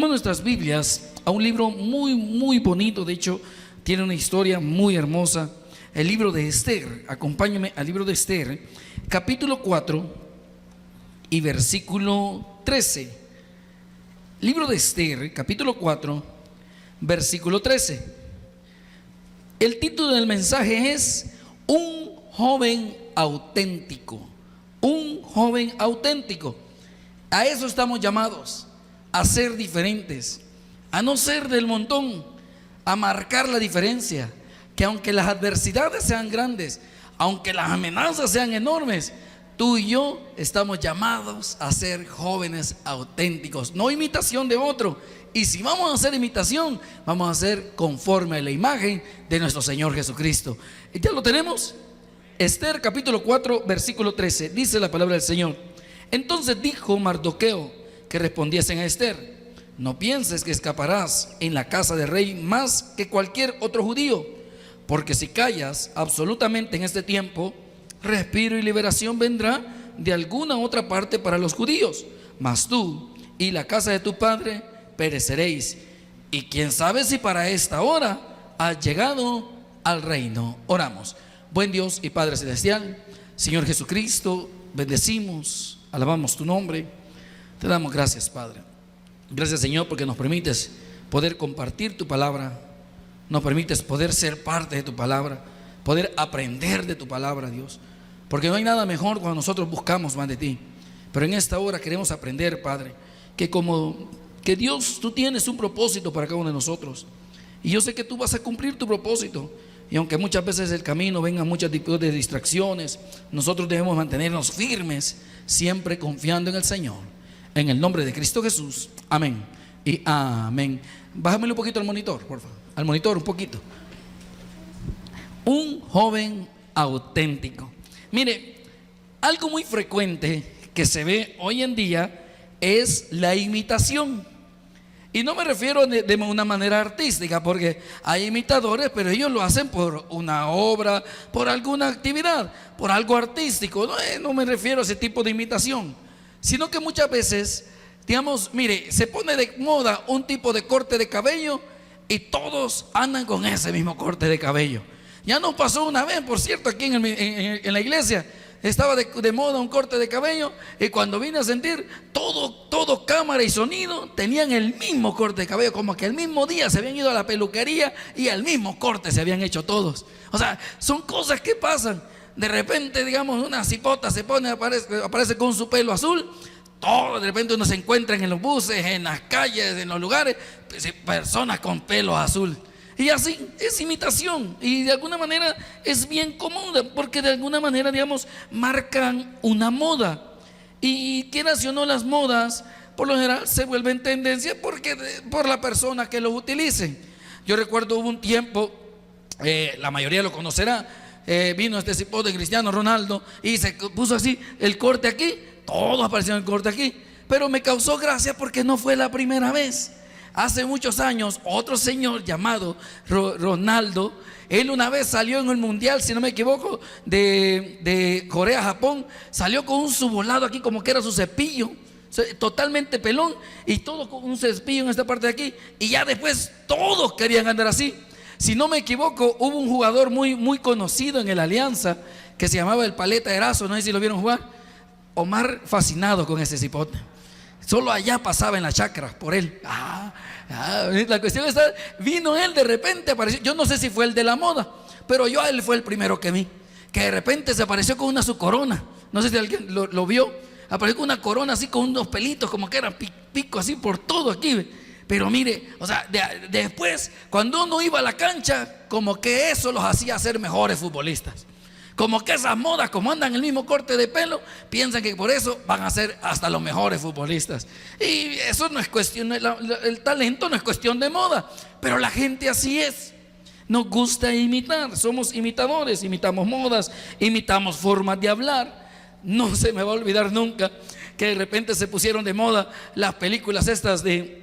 Vamos a nuestras Biblias a un libro muy bonito. De hecho, tiene una historia muy hermosa. El libro de Esther. Acompáñame al libro de Esther, capítulo 4 y versículo 13. Libro de Esther, capítulo 4, versículo 13. El título del mensaje es Un joven auténtico. Un joven auténtico. A eso estamos llamados, a ser diferentes, a no ser del montón, a marcar la diferencia. Que aunque las adversidades sean grandes, aunque las amenazas sean enormes, tú y yo estamos llamados a ser jóvenes auténticos, no imitación de otro. Y si vamos a hacer imitación, vamos a hacer conforme a la imagen de nuestro Señor Jesucristo. ¿Ya lo tenemos? Esther capítulo 4 versículo 13, dice la palabra del Señor. Entonces dijo Mardoqueo que respondiesen a Esther: no pienses que escaparás en la casa del rey más que cualquier otro judío, porque si callas absolutamente en este tiempo, respiro y liberación vendrá de alguna otra parte para los judíos, mas tú y la casa de tu padre pereceréis, y quién sabe si para esta hora has llegado al reino. Oramos. Buen Dios y Padre celestial, Señor Jesucristo, bendecimos, alabamos tu nombre, te damos gracias, Padre. Gracias, Señor, porque nos permites poder compartir tu palabra, nos permites poder ser parte de tu palabra, poder aprender de tu palabra, Dios, porque no hay nada mejor cuando nosotros buscamos más de ti. Pero en esta hora queremos aprender, Padre, que Dios, tú tienes un propósito para cada uno de nosotros, y yo sé que tú vas a cumplir tu propósito. Y aunque muchas veces el camino vengan muchos tipos de distracciones, nosotros debemos mantenernos firmes, siempre confiando en el Señor. En el nombre de Cristo Jesús, amén y amén. Bájamelo un poquito al monitor, por favor. Al monitor un poquito. Un joven auténtico. Mire, algo muy frecuente que se ve hoy en día es la imitación. Y no me refiero de una manera artística, porque hay imitadores, pero ellos lo hacen por una obra, por alguna actividad, por algo artístico. No me refiero a ese tipo de imitación, sino que muchas veces, digamos, mire, se pone de moda un tipo de corte de cabello y todos andan con ese mismo corte de cabello. Ya nos pasó una vez, por cierto, aquí en la iglesia. Estaba de moda un corte de cabello, y cuando vine a sentir, todo cámara y sonido tenían el mismo corte de cabello, como que el mismo día se habían ido a la peluquería y el mismo corte se habían hecho todos. O sea, son cosas que pasan. De repente, digamos, una cipota se pone, aparece con su pelo azul. Todo, de repente uno se encuentra en los buses, en las calles, en los lugares, personas con pelo azul. Y así es imitación, y de alguna manera es bien cómoda, porque de alguna manera, digamos, marcan una moda. Y quieras o no, las modas por lo general se vuelven tendencia por la persona que lo utilice. Yo recuerdo hubo un tiempo, la mayoría lo conocerá, vino este cipote de Cristiano Ronaldo y se puso así el corte aquí, todos aparecieron el corte aquí, pero me causó gracia porque no fue la primera vez. Hace muchos años, otro señor llamado Ronaldo, él una vez salió en el mundial, si no me equivoco, de Corea a Japón, salió con un subvolado aquí como que era su cepillo, totalmente pelón, y todo con un cepillo en esta parte de aquí, y ya después todos querían andar así. Si no me equivoco, hubo un jugador muy conocido en el Alianza que se llamaba el Paleta Erazo, no sé si lo vieron jugar. Omar fascinado con ese cipote. Solo allá pasaba en la chacra por él. La cuestión está, vino él de repente, apareció. Yo no sé si fue el de la moda, pero yo a él fue el primero que vi, que de repente se apareció con su corona. No sé si alguien lo vio. Apareció con una corona así, con unos pelitos como que eran pico así por todo aquí. Pero mire, o sea, después cuando uno iba a la cancha, como que eso los hacía ser mejores futbolistas. Como que esas modas, como andan el mismo corte de pelo, piensan que por eso van a ser hasta los mejores futbolistas. Y eso no es cuestión, el talento no es cuestión de moda, pero la gente así es. Nos gusta imitar, somos imitadores, imitamos modas, imitamos formas de hablar. No se me va a olvidar nunca que de repente se pusieron de moda las películas estas de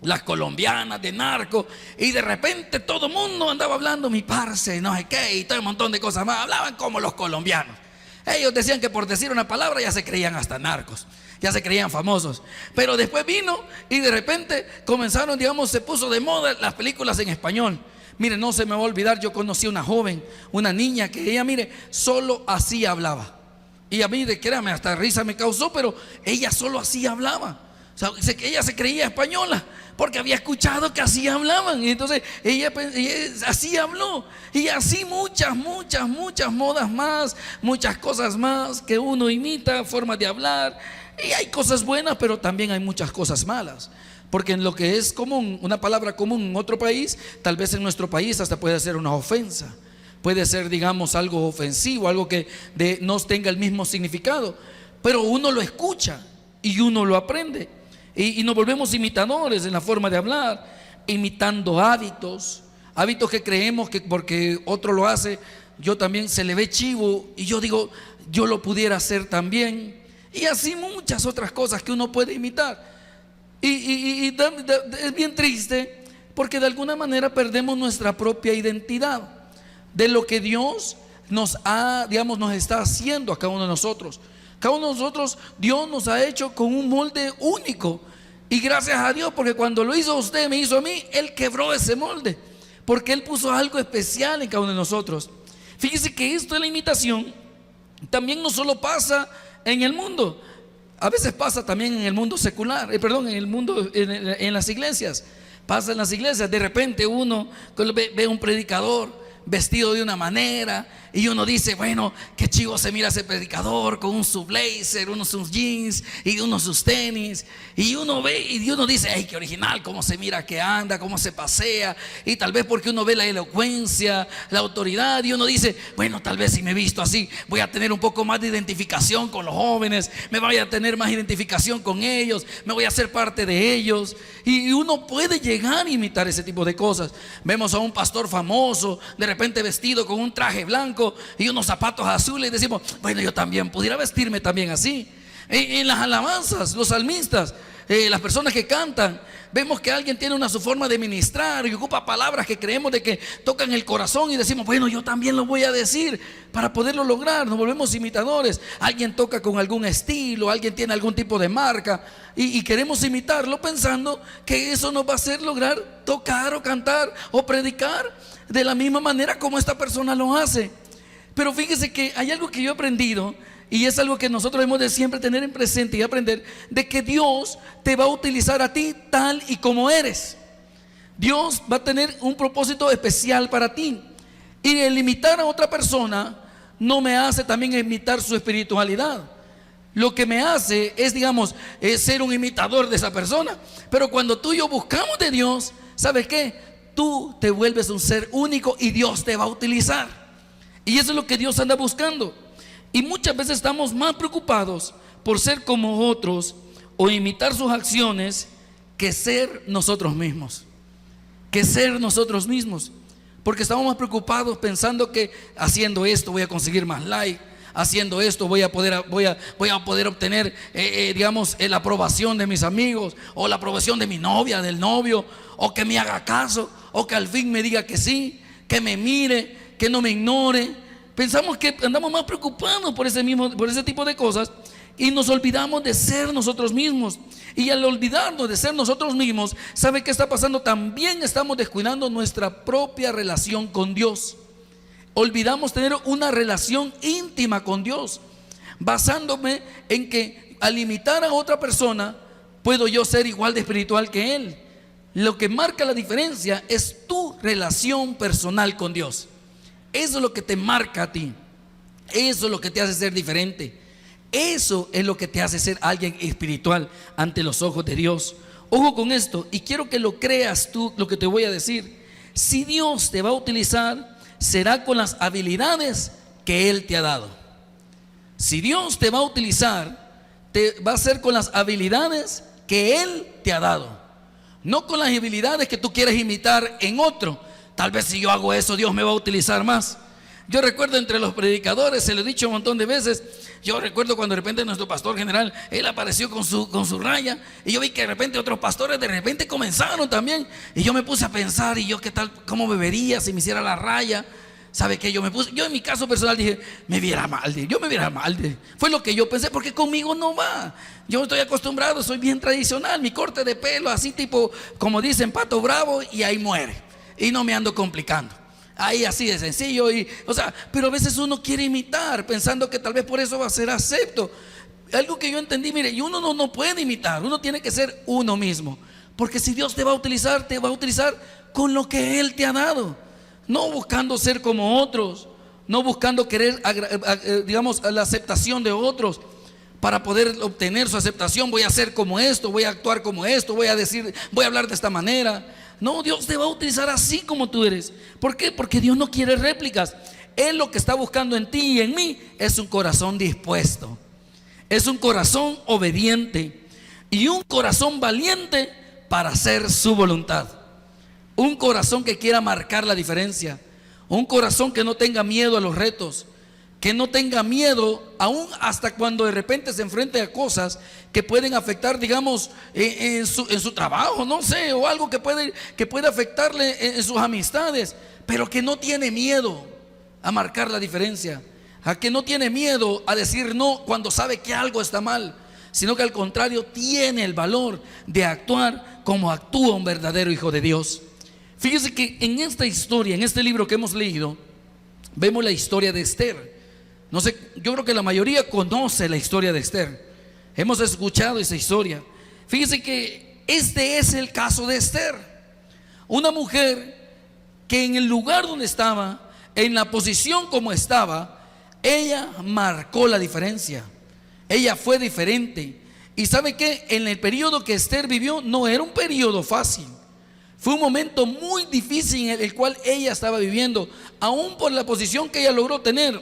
las colombianas de narco, y de repente todo el mundo andaba hablando mi parce, no sé qué, y todo un montón de cosas más, hablaban como los colombianos. Ellos decían que por decir una palabra ya se creían hasta narcos, ya se creían famosos. Pero después vino y de repente comenzaron, digamos, se puso de moda las películas en español. Mire, no se me va a olvidar, yo conocí a una joven, una niña que ella, mire, solo así hablaba. Y a mí, créame, hasta risa me causó, pero ella solo así hablaba. O sea, ella se creía española porque había escuchado que así hablaban. Y entonces ella así habló. Y así muchas modas más, muchas cosas más que uno imita, formas de hablar. Y hay cosas buenas, pero también hay muchas cosas malas. Porque en lo que es común, una palabra común en otro país, tal vez en nuestro país hasta puede ser una ofensa. Puede ser, digamos, algo ofensivo, algo que no tenga el mismo significado. Pero uno lo escucha y uno lo aprende. Y nos volvemos imitadores en la forma de hablar, imitando hábitos que creemos que porque otro lo hace, yo también se le ve chivo y yo digo, yo lo pudiera hacer también. Y así muchas otras cosas que uno puede imitar. Y es bien triste porque de alguna manera perdemos nuestra propia identidad de lo que Dios nos está haciendo a cada uno de nosotros. Cada uno de nosotros, Dios nos ha hecho con un molde único. Y gracias a Dios, porque cuando lo hizo usted, me hizo a mí, Él quebró ese molde. Porque Él puso algo especial en cada uno de nosotros. Fíjese que esto de la imitación también no solo pasa en el mundo. A veces pasa también en el mundo secular, en el mundo, en las iglesias. Pasa en las iglesias, de repente uno ve un predicador vestido de una manera y uno dice, bueno, qué chivo se mira ese predicador con su blazer, sus jeans y sus tenis, y uno ve y uno dice, ay, qué original, cómo se mira que anda, cómo se pasea, y tal vez porque uno ve la elocuencia, la autoridad, y uno dice, bueno, tal vez si me he visto así voy a tener un poco más de identificación con los jóvenes, me voy a tener más identificación con ellos, me voy a hacer parte de ellos, y uno puede llegar a imitar ese tipo de cosas. Vemos a un pastor famoso de repente vestido con un traje blanco y unos zapatos azules y decimos, bueno, yo también pudiera vestirme también así. En las alabanzas, los salmistas, las personas que cantan, vemos que alguien tiene su forma de ministrar y ocupa palabras que creemos de que tocan el corazón y decimos, bueno, yo también lo voy a decir para poderlo lograr. Nos volvemos imitadores. Alguien toca con algún estilo, alguien tiene algún tipo de marca y queremos imitarlo pensando que eso nos va a hacer lograr tocar o cantar o predicar de la misma manera como esta persona lo hace. Pero fíjese que hay algo que yo he aprendido y es algo que nosotros debemos de siempre tener en presente y aprender, de que Dios te va a utilizar a ti tal y como eres. Dios va a tener un propósito especial para ti. Y el imitar a otra persona no me hace también imitar su espiritualidad. Lo que me hace es, digamos, ser un imitador de esa persona. Pero cuando tú y yo buscamos de Dios, ¿sabes qué? Tú te vuelves un ser único y Dios te va a utilizar. Y eso es lo que Dios anda buscando. Y muchas veces estamos más preocupados por ser como otros o imitar sus acciones que ser nosotros mismos. Porque estamos más preocupados pensando que haciendo esto voy a conseguir más like, haciendo esto voy a poder obtener digamos, la aprobación de mis amigos, o la aprobación de mi novia, del novio, o que me haga caso, o que al fin me diga que sí, que me mire, que no me ignore. Pensamos que andamos más preocupados por ese tipo de cosas y nos olvidamos de ser nosotros mismos. Y al olvidarnos de ser nosotros mismos, ¿sabe qué está pasando? También estamos descuidando nuestra propia relación con Dios. Olvidamos tener una relación íntima con Dios, basándome en que al imitar a otra persona puedo yo ser igual de espiritual que él. Lo que marca la diferencia es tu relación personal con Dios. Eso es lo que te marca a ti. Eso es lo que te hace ser diferente. Eso es lo que te hace ser alguien espiritual ante los ojos de Dios. Ojo con esto, y quiero que lo creas tú, lo que te voy a decir. Si Dios te va a utilizar, será con las habilidades que Él te ha dado. Si Dios te va a utilizar, te va a ser con las habilidades que Él te ha dado, no con las habilidades que tú quieres imitar en otro. Tal vez si yo hago eso, Dios me va a utilizar más. Yo recuerdo entre los predicadores, se lo he dicho un montón de veces, yo recuerdo cuando de repente nuestro pastor general, él apareció con su raya, y yo vi que de repente otros pastores de repente comenzaron también, y yo me puse a pensar, y yo qué tal, cómo me vería si me hiciera la raya. ¿Sabe qué? Yo en mi caso personal dije, yo me viera mal. Fue lo que yo pensé, porque conmigo no va. Yo estoy acostumbrado, soy bien tradicional, mi corte de pelo así tipo, como dicen, Pato Bravo, y ahí muere. Y no me ando complicando. Ahí así de sencillo. Pero a veces uno quiere imitar, pensando que tal vez por eso va a ser acepto. Algo que yo entendí, mire, y uno no puede imitar, uno tiene que ser uno mismo. Porque si Dios te va a utilizar con lo que Él te ha dado. No buscando ser como otros, no buscando querer, digamos, la aceptación de otros para poder obtener su aceptación. Voy a ser como esto, voy a actuar como esto, voy a hablar de esta manera. No, Dios te va a utilizar así como tú eres. ¿Por qué? Porque Dios no quiere réplicas. Él lo que está buscando en ti y en mí es un corazón dispuesto, es un corazón obediente y un corazón valiente para hacer su voluntad. Un corazón que quiera marcar la diferencia. Un corazón que no tenga miedo a los retos. Que no tenga miedo aún hasta cuando de repente se enfrente a cosas que pueden afectar, digamos, en su trabajo, no sé, o algo que puede afectarle en sus amistades. Pero que no tiene miedo a marcar la diferencia. A que no tiene miedo a decir no cuando sabe que algo está mal. Sino que al contrario tiene el valor de actuar como actúa un verdadero hijo de Dios. Fíjese que en esta historia, en este libro que hemos leído, vemos la historia de Esther. No sé, yo creo que la mayoría conoce la historia de Esther. Hemos escuchado esa historia. Fíjese que este es el caso de Esther. Una mujer que en el lugar donde estaba, en la posición como estaba, ella marcó la diferencia. Ella fue diferente. Y ¿sabe qué? En el periodo que Esther vivió no era un periodo fácil. Fue un momento muy difícil en el cual ella estaba viviendo, aún por la posición que ella logró tener.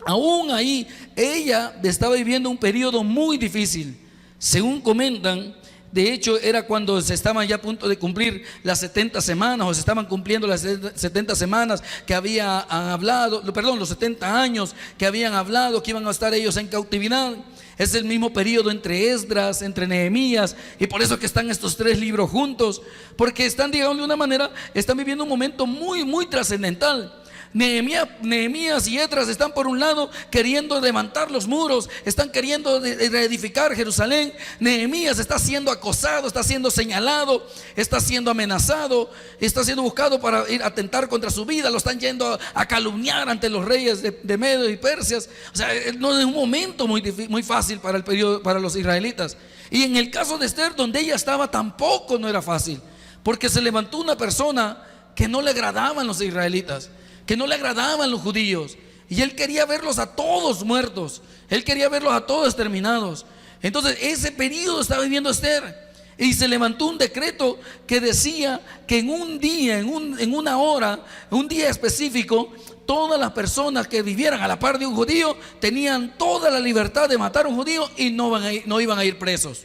Aún ahí ella estaba viviendo un periodo muy difícil. Según comentan, de hecho era cuando se estaban ya a punto de cumplir las 70 semanas, o se estaban cumpliendo las 70 semanas que habían hablado, perdón, los 70 años que habían hablado que iban a estar ellos en cautividad. Es el mismo periodo entre Esdras, entre Nehemías, y por eso que están estos tres libros juntos, porque están, digamos, de una manera, están viviendo un momento muy, muy trascendental. Nehemías y Esdras están por un lado queriendo levantar los muros, están queriendo reedificar Jerusalén. Nehemías está siendo acosado, está siendo señalado, está siendo amenazado, está siendo buscado para ir a atentar contra su vida. Lo están yendo a calumniar ante los reyes de Medo y Persias. O sea, no es un momento muy fácil para el periodo, para los israelitas. Y en el caso de Esther, donde ella estaba, tampoco no era fácil, porque se levantó una persona que no le agradaban los israelitas, que no le agradaban los judíos, y él quería verlos a todos muertos, él quería verlos a todos exterminados. Entonces ese periodo estaba viviendo Esther, y se levantó un decreto que decía que en un día, en una hora, un día específico, todas las personas que vivieran a la par de un judío tenían toda la libertad de matar a un judío y no iban a ir presos,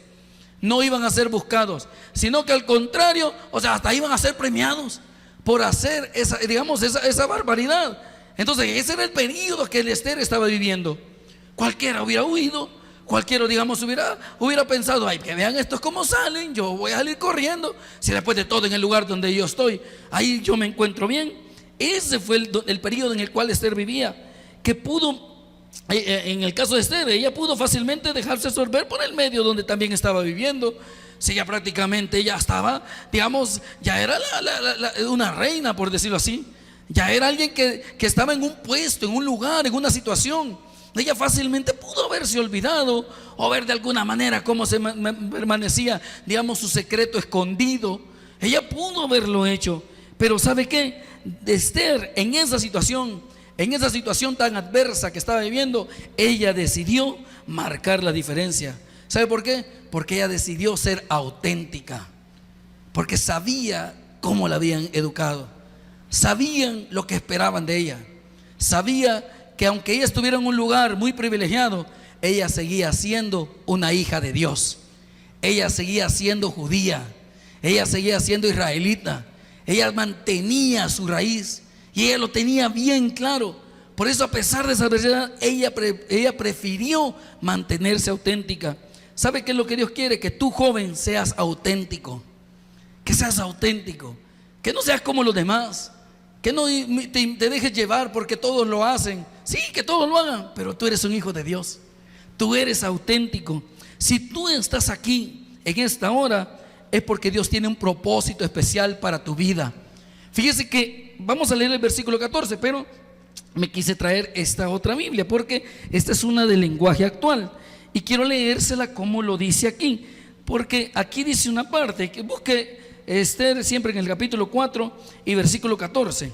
no iban a ser buscados, sino que al contrario, o sea, hasta iban a ser premiados por hacer esa barbaridad. Entonces ese era el periodo que el Esther estaba viviendo. Cualquiera hubiera huido, cualquiera, digamos, hubiera pensado, ay, que vean estos cómo salen, yo voy a salir corriendo, si después de todo en el lugar donde yo estoy, ahí yo me encuentro bien. Ese fue el periodo en el cual Esther vivía, que pudo, en el caso de Esther, ella pudo fácilmente dejarse absorber por el medio donde también estaba viviendo. Si ya prácticamente ya estaba, digamos, ya era una reina, por decirlo así. Ya era alguien que estaba en un puesto, en un lugar, en una situación. Ella fácilmente pudo haberse olvidado o ver de alguna manera cómo se permanecía, digamos, su secreto escondido. Ella pudo haberlo hecho. Pero ¿sabe qué? Esther, en esa situación tan adversa que estaba viviendo, ella decidió marcar la diferencia. ¿Sabe por qué? Porque ella decidió ser auténtica, porque sabía cómo la habían educado, sabían lo que esperaban de ella, sabía que aunque ella estuviera en un lugar muy privilegiado, ella seguía siendo una hija de Dios, ella seguía siendo judía, ella seguía siendo israelita, ella mantenía su raíz y ella lo tenía bien claro. Por eso, a pesar de esa adversidad, ella prefirió mantenerse auténtica. ¿Sabe qué es lo que Dios quiere? Que tú, joven, seas auténtico. Que seas auténtico. Que no seas como los demás. Que no te dejes llevar porque todos lo hacen. Sí, que todos lo hagan, pero tú eres un hijo de Dios. Tú eres auténtico. Si tú estás aquí en esta hora, es porque Dios tiene un propósito especial para tu vida. Fíjese que vamos a leer el versículo 14, pero me quise traer esta otra Biblia porque esta es una de lenguaje actual y quiero leérsela como lo dice aquí, porque aquí dice una parte que busque Esther siempre en el capítulo 4 y versículo 14.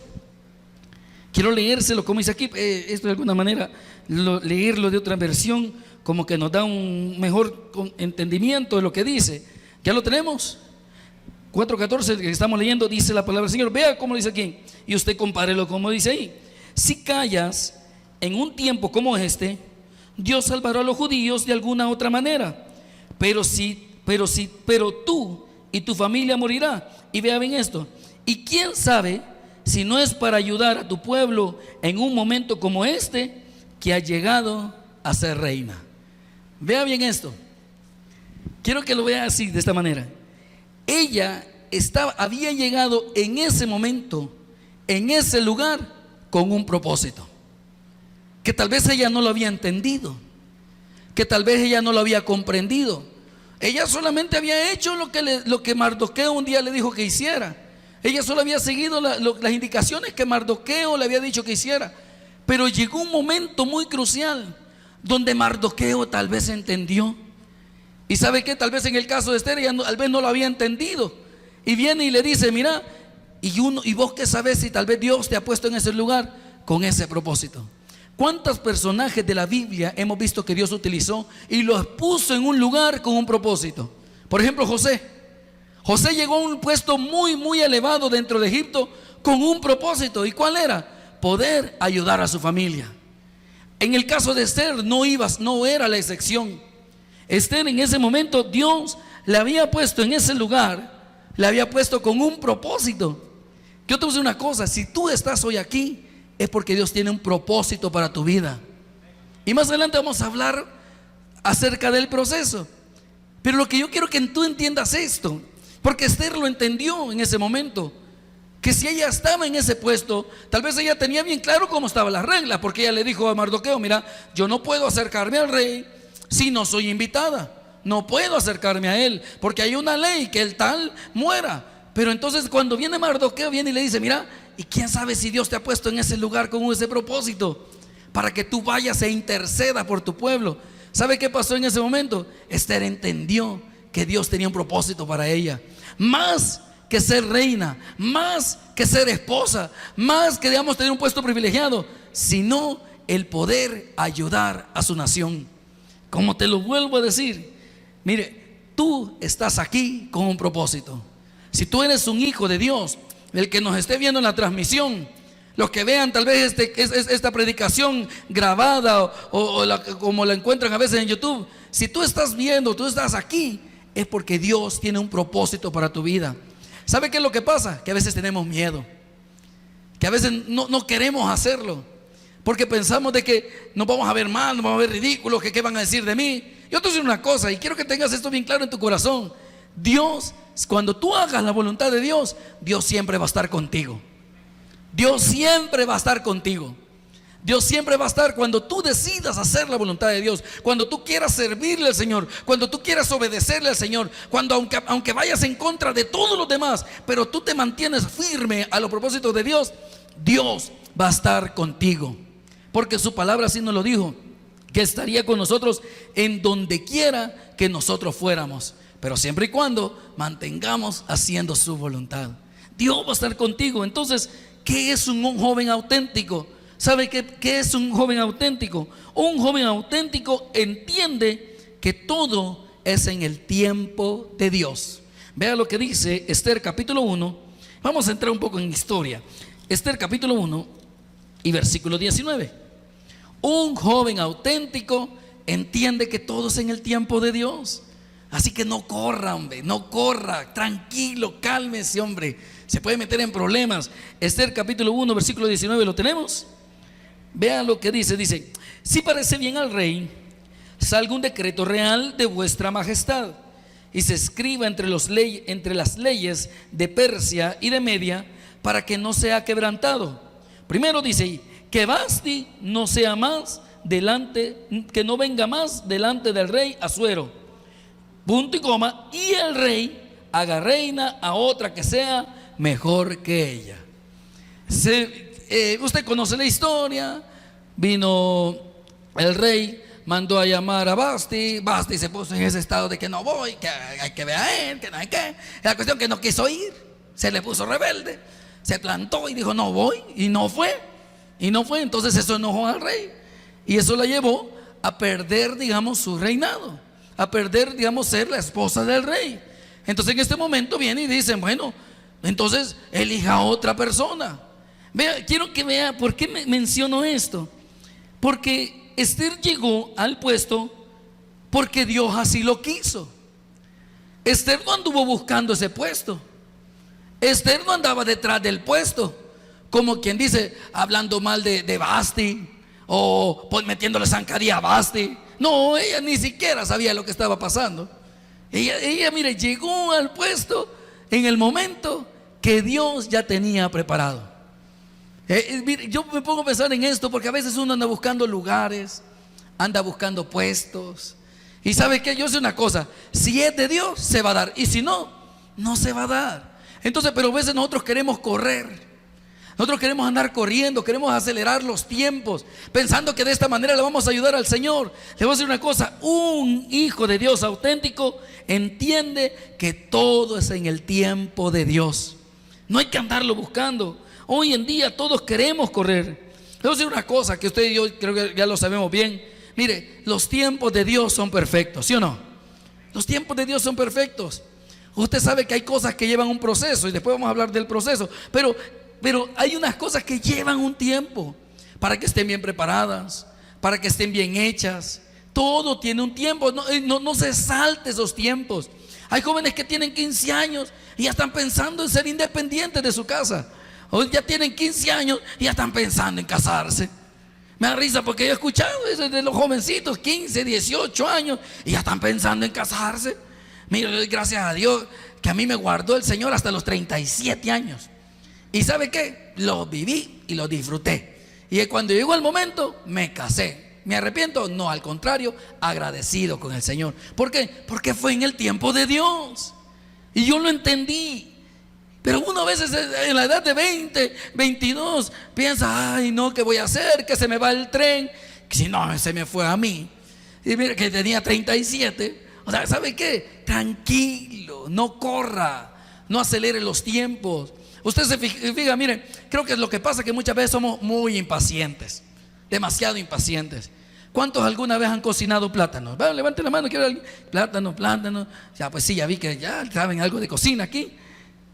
Quiero leérselo como dice aquí. Esto de alguna manera leerlo de otra versión como que nos da un mejor entendimiento de lo que dice. ¿Ya lo tenemos? 4:14 que estamos leyendo, dice la palabra del Señor. Vea cómo dice aquí y usted compárelo como dice ahí. Si callas en un tiempo como este, Dios salvará a los judíos de alguna otra manera, pero tú y tu familia morirá. Y vea bien esto. Y quién sabe si no es para ayudar a tu pueblo en un momento como este que ha llegado a ser reina. Vea bien esto. Quiero que lo vea así, de esta manera. Ella había llegado en ese momento, en ese lugar, con un propósito, que tal vez ella no lo había entendido, que tal vez ella no lo había comprendido. Ella solamente había hecho lo que Mardoqueo un día le dijo que hiciera. Ella solo había seguido las indicaciones que Mardoqueo le había dicho que hiciera. Pero llegó un momento muy crucial donde Mardoqueo tal vez entendió. Y sabe que tal vez en el caso de Esther ella tal vez no lo había entendido. Y viene y le dice, mira, y vos qué sabes si tal vez Dios te ha puesto en ese lugar con ese propósito. ¿Cuántos personajes de la Biblia hemos visto que Dios utilizó y los puso en un lugar con un propósito? Por ejemplo, José. José llegó a un puesto muy, muy elevado dentro de Egipto con un propósito. ¿Y cuál era? Poder ayudar a su familia. En el caso de Esther no era la excepción. Esther en ese momento Dios le había puesto en ese lugar, le había puesto con un propósito. Yo te voy a decir una cosa, si tú estás hoy aquí es porque Dios tiene un propósito para tu vida. Y más adelante vamos a hablar acerca del proceso. Pero lo que yo quiero que tú entiendas esto, porque Esther lo entendió en ese momento, que si ella estaba en ese puesto, tal vez ella tenía bien claro cómo estaban las reglas, porque ella le dijo a Mardoqueo, mira, yo no puedo acercarme al rey si no soy invitada, no puedo acercarme a él, porque hay una ley que el tal muera. Pero entonces cuando viene Mardoqueo, viene y le dice, mira, y quién sabe si Dios te ha puesto en ese lugar con ese propósito, para que tú vayas e interceda por tu pueblo. ¿Sabe qué pasó en ese momento? Esther entendió que Dios tenía un propósito para ella, más que ser reina, más que ser esposa, más que digamos tener un puesto privilegiado, sino el poder ayudar a su nación. Como te lo vuelvo a decir, mire, tú estás aquí con un propósito. Si tú eres un hijo de Dios, el que nos esté viendo en la transmisión, los que vean tal vez esta predicación grabada como la encuentran a veces en YouTube, si tú estás viendo, tú estás aquí, es porque Dios tiene un propósito para tu vida. ¿Sabe qué es lo que pasa? Que a veces tenemos miedo, que a veces no queremos hacerlo, porque pensamos de que nos vamos a ver mal, nos vamos a ver ridículos, que qué van a decir de mí. Yo te voy a decir una cosa y quiero que tengas esto bien claro en tu corazón. Dios, cuando tú hagas la voluntad de Dios, Dios siempre va a estar contigo. Dios siempre va a estar contigo. Dios siempre va a estar cuando tú decidas hacer la voluntad de Dios, cuando tú quieras servirle al Señor, cuando tú quieras obedecerle al Señor, cuando aunque vayas en contra de todos los demás, pero tú te mantienes firme a los propósitos de Dios, Dios va a estar contigo, porque su palabra así nos lo dijo, que estaría con nosotros en donde quiera que nosotros fuéramos, pero siempre y cuando mantengamos haciendo su voluntad. Dios va a estar contigo. Entonces, ¿qué es un joven auténtico? ¿Sabe qué es un joven auténtico? Un joven auténtico entiende que todo es en el tiempo de Dios. Vea lo que dice Esther capítulo 1. Vamos a entrar un poco en historia. Esther capítulo 1 y versículo 19. Un joven auténtico entiende que todo es en el tiempo de Dios. Así que no corra, hombre, no corra, tranquilo, cálmese, hombre. Se puede meter en problemas. Esther capítulo 1, versículo 19, ¿lo tenemos? Vean lo que dice, si parece bien al rey, salga un decreto real de vuestra majestad y se escriba entre las leyes de Persia y de Media para que no sea quebrantado. Primero dice, que Vasti no sea más delante, que no venga más delante del rey Asuero. Punto y coma. Y el rey haga reina a otra que sea mejor que ella. Usted conoce la historia. Vino el rey, mandó a llamar a Vasti. Vasti se puso en ese estado de que no voy, que hay que ver a él, que no hay que. La cuestión que no quiso ir, se le puso rebelde, se plantó y dijo no voy, y no fue. Entonces eso enojó al rey y eso la llevó a perder, digamos, su reinado, a perder, digamos, ser la esposa del rey. Entonces en este momento viene y dicen, bueno, entonces elija a otra persona. Vea, quiero que vea por qué menciono esto. Porque Esther llegó al puesto porque Dios así lo quiso. Esther no anduvo buscando ese puesto. Esther no andaba detrás del puesto, como quien dice, hablando mal de Vasti, o pues metiéndole zancadilla a Vasti. No, ella ni siquiera sabía lo que estaba pasando. Ella, mire, llegó al puesto en el momento que Dios ya tenía preparado. Mire, yo me pongo a pensar en esto porque a veces uno anda buscando lugares, anda buscando puestos. Y ¿sabe qué? Yo sé una cosa, si es de Dios se va a dar, y si no, no se va a dar. Entonces, pero a veces nosotros queremos correr. Nosotros queremos andar corriendo, queremos acelerar los tiempos, pensando que de esta manera le vamos a ayudar al Señor. Le voy a decir una cosa, un hijo de Dios auténtico entiende que todo es en el tiempo de Dios. No hay que andarlo buscando. Hoy en día todos queremos correr. Le voy a decir una cosa que usted y yo creo que ya lo sabemos bien. Mire, los tiempos de Dios son perfectos, ¿sí o no? Los tiempos de Dios son perfectos. Usted sabe que hay cosas que llevan un proceso y después vamos a hablar del proceso, pero hay unas cosas que llevan un tiempo para que estén bien preparadas, para que estén bien hechas. Todo tiene un tiempo, no se salte esos tiempos. Hay jóvenes que tienen 15 años y ya están pensando en ser independientes de su casa. O ya tienen 15 años y ya están pensando en casarse. Me da risa porque yo he escuchado eso de los jovencitos, 15, 18 años, y ya están pensando en casarse. Mire, gracias a Dios que a mí me guardó el Señor hasta los 37 años. ¿Y sabe qué? Lo viví y lo disfruté. Y cuando llegó el momento, me casé. ¿Me arrepiento? No, al contrario, agradecido con el Señor. ¿Por qué? Porque fue en el tiempo de Dios. Y yo lo entendí. Pero uno a veces en la edad de 20, 22 piensa, ay no, ¿qué voy a hacer? Que se me va el tren. Si no, se me fue a mí. Y mira que tenía 37. O sea, ¿sabe qué? Tranquilo, no corra, no acelere los tiempos. Usted se fija, mire, creo que es lo que pasa, que muchas veces somos muy impacientes, demasiado impacientes. ¿Cuántos alguna vez han cocinado plátanos? Bueno, levante la mano, quiero plátano. Ya, pues sí, ya vi que ya saben algo de cocina aquí.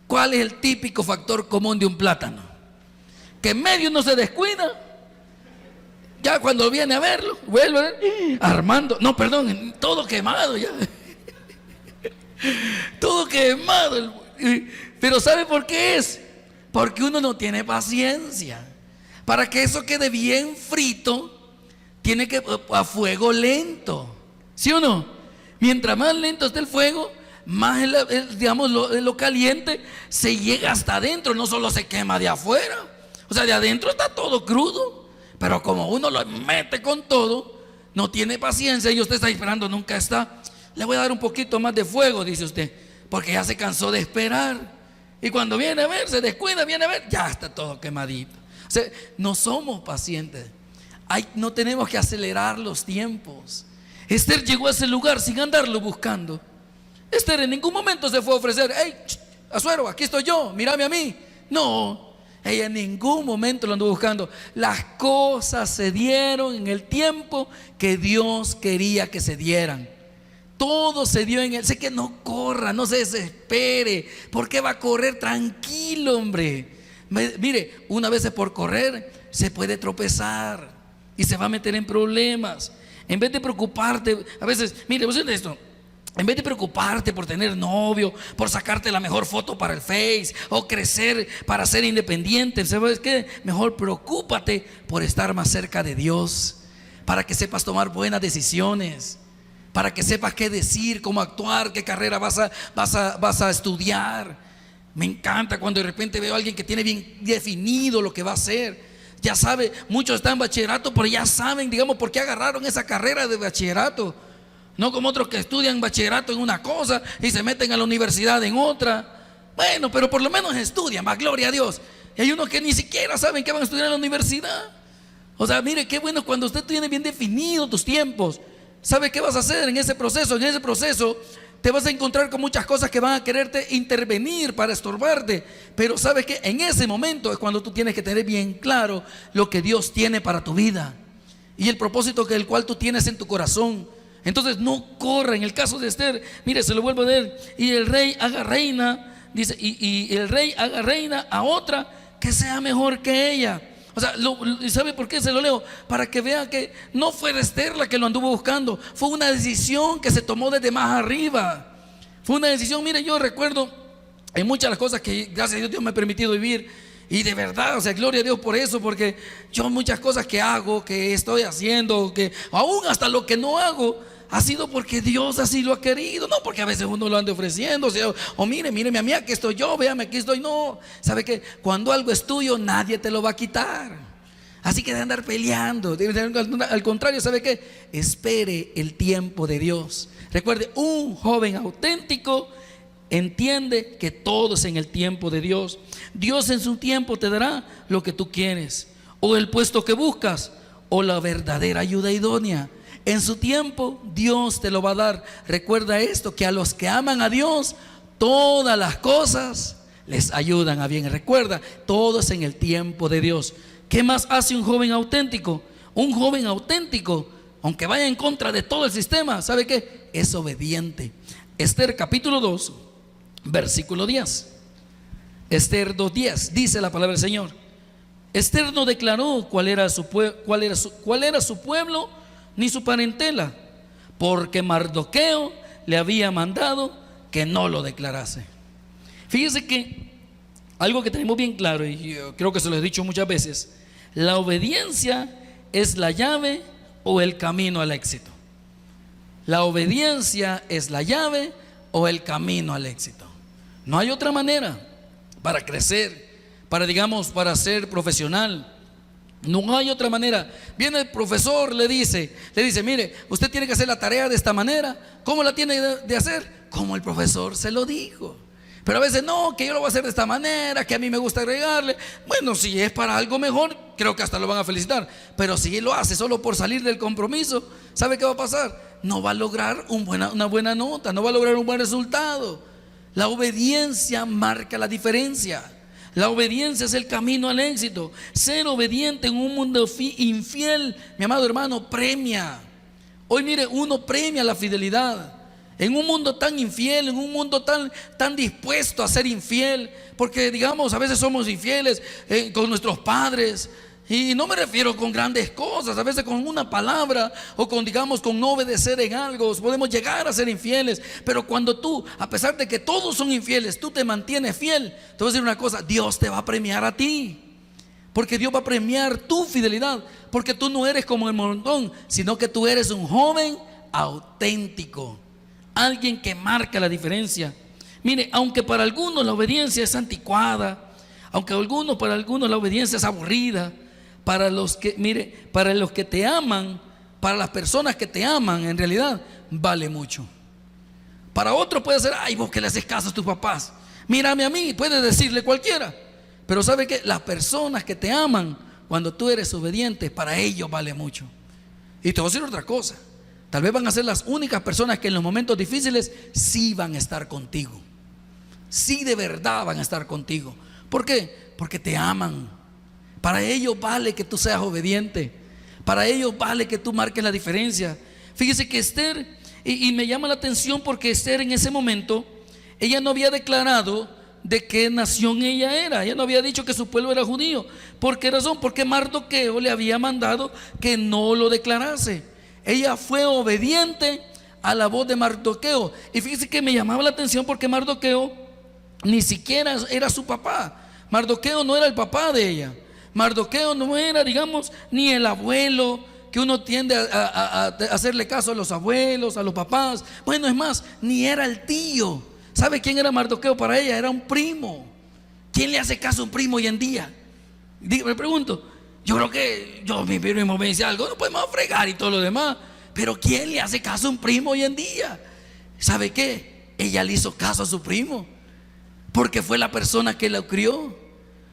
¿Cuál es el típico factor común de un plátano? Que en medio no se descuida. Ya cuando viene a verlo, vuelve a ver, armando, no, perdón, todo quemado ya. Todo quemado. Pero ¿sabe por qué es? Porque uno no tiene paciencia. Para que eso quede bien frito, tiene que a fuego lento. ¿Sí o no? Mientras más lento esté el fuego, más digamos, lo caliente se llega hasta adentro, no solo se quema de afuera. O sea, de adentro está todo crudo. Pero como uno lo mete con todo, no tiene paciencia y usted está esperando, nunca está. Le voy a dar un poquito más de fuego, dice usted, porque ya se cansó de esperar. Y cuando viene a ver, se descuida, viene a ver, ya está todo quemadito. O sea, no somos pacientes. No tenemos que acelerar los tiempos. Esther llegó a ese lugar sin andarlo buscando. Esther en ningún momento se fue a ofrecer, hey, Asuero, aquí estoy yo, mírame a mí. No, ella en ningún momento lo anduvo buscando. Las cosas se dieron en el tiempo que Dios quería que se dieran. Todo se dio en él. Sé que no corra, no se desespere. ¿Por qué va a correr? Tranquilo, hombre. Mire, una vez por correr se puede tropezar y se va a meter en problemas. En vez de preocuparte, a veces, mire, vos esto. En vez de preocuparte por tener novio, por sacarte la mejor foto para el Face o crecer para ser independiente, ¿sabes qué? Mejor preocúpate por estar más cerca de Dios, para que sepas tomar buenas decisiones, para que sepas qué decir, cómo actuar, qué carrera vas a estudiar. Me encanta cuando de repente veo a alguien que tiene bien definido lo que va a hacer. Ya sabe, muchos están en bachillerato, pero ya saben, digamos, por qué agarraron esa carrera de bachillerato. No como otros que estudian bachillerato en una cosa y se meten a la universidad en otra. Bueno, pero por lo menos estudian, va, gloria a Dios. Y hay unos que ni siquiera saben que van a estudiar en la universidad. O sea, mire, qué bueno cuando usted tiene bien definido tus tiempos. ¿Sabe qué vas a hacer en ese proceso? En ese proceso te vas a encontrar con muchas cosas que van a quererte intervenir para estorbarte. Pero sabes que en ese momento es cuando tú tienes que tener bien claro lo que Dios tiene para tu vida y el propósito que el cual tú tienes en tu corazón. Entonces no corra. En el caso de Esther, mire, se lo vuelvo a leer. Y el rey haga reina, dice, y el rey haga reina a otra que sea mejor que ella. O sea, ¿sabe por qué se lo leo? Para que vea que no fue Esther la que lo anduvo buscando. Fue una decisión que se tomó desde más arriba. Fue una decisión, mire, yo recuerdo en muchas de las cosas que gracias a Dios, Dios me ha permitido vivir. Y de verdad, o sea, gloria a Dios por eso. Porque yo muchas cosas que hago, que estoy haciendo, que aún hasta lo que no hago, ha sido porque Dios así lo ha querido. No porque a veces uno lo ande ofreciendo, o sea, o míreme a mí, aquí estoy yo, véame, aquí estoy. No, ¿sabe qué? Cuando algo es tuyo, nadie te lo va a quitar. Así que de andar peleando. Al contrario, ¿sabe qué? Espere el tiempo de Dios. Recuerde, un joven auténtico entiende que todo es en el tiempo de Dios. Dios en su tiempo te dará lo que tú quieres, o el puesto que buscas, o la verdadera ayuda idónea. En su tiempo Dios te lo va a dar. Recuerda esto, que a los que aman a Dios, todas las cosas les ayudan a bien. Recuerda, todo es en el tiempo de Dios. ¿Qué más hace un joven auténtico? Un joven auténtico, aunque vaya en contra de todo el sistema, ¿sabe qué? Es obediente. Esther capítulo 2, versículo 10. Esther 2:10, dice la palabra del Señor. Esther no declaró cuál era su pueblo ni su parentela, porque Mardoqueo le había mandado que no lo declarase. Fíjese que algo que tenemos bien claro, y yo creo que se lo he dicho muchas veces: la obediencia es la llave o el camino al éxito. La obediencia es la llave o el camino al éxito. No hay otra manera para crecer, para ser profesional. No hay otra manera. Viene el profesor, le dice, mire, usted tiene que hacer la tarea de esta manera. ¿Cómo la tiene de hacer? Como el profesor se lo dijo. Pero a veces no, que yo lo voy a hacer de esta manera, que a mí me gusta agregarle. Bueno, si es para algo mejor, creo que hasta lo van a felicitar. Pero si él lo hace solo por salir del compromiso, ¿sabe qué va a pasar? No va a lograr una buena nota, no va a lograr un buen resultado. La obediencia marca la diferencia. La obediencia es el camino al éxito. Ser obediente en un mundo infiel, mi amado hermano, premia. Hoy mire, uno premia la fidelidad. En un mundo tan infiel, en un mundo tan dispuesto a ser infiel, porque digamos, a veces somos infieles con nuestros padres. Y no me refiero con grandes cosas, a veces con una palabra o con no obedecer en algo, podemos llegar a ser infieles. Pero cuando tú, a pesar de que todos son infieles, tú te mantienes fiel, te voy a decir una cosa: Dios te va a premiar a ti. Porque Dios va a premiar tu fidelidad, porque tú no eres como el montón, sino que tú eres un joven auténtico, alguien que marca la diferencia. Mire, aunque para algunos la obediencia es anticuada, para algunos la obediencia es aburrida, para los que te aman, para las personas que te aman, en realidad vale mucho. Para otros puede ser: ay, vos que le haces caso a tus papás, mírame a mí, puede decirle cualquiera. Pero sabe que las personas que te aman, cuando tú eres obediente, para ellos vale mucho. Y te voy a decir otra cosa: tal vez van a ser las únicas personas que en los momentos difíciles sí van a estar contigo. Sí, de verdad van a estar contigo. ¿Por qué? Porque te aman. Para ellos vale que tú seas obediente. Para ellos vale que tú marques la diferencia. Fíjese que Esther, y me llama la atención porque Esther en ese momento, ella no había declarado de qué nación ella era. Ella no había dicho que su pueblo era judío. ¿Por qué razón? Porque Mardoqueo le había mandado que no lo declarase. Ella fue obediente a la voz de Mardoqueo. Y fíjese que me llamaba la atención porque Mardoqueo ni siquiera era su papá. Mardoqueo no era el papá de ella. Mardoqueo no era, digamos, ni el abuelo, que uno tiende a hacerle caso a los abuelos, a los papás. Bueno, es más, ni era el tío, ¿Sabe quién era Mardoqueo para ella? Era un primo. ¿Quién le hace caso a un primo hoy en día? Me pregunto. Yo creo que mi primo me dice algo, no podemos fregar y todo lo demás. Pero ¿quién le hace caso a un primo hoy en día? ¿Sabe qué? Ella le hizo caso a su primo, porque fue la persona que la crió.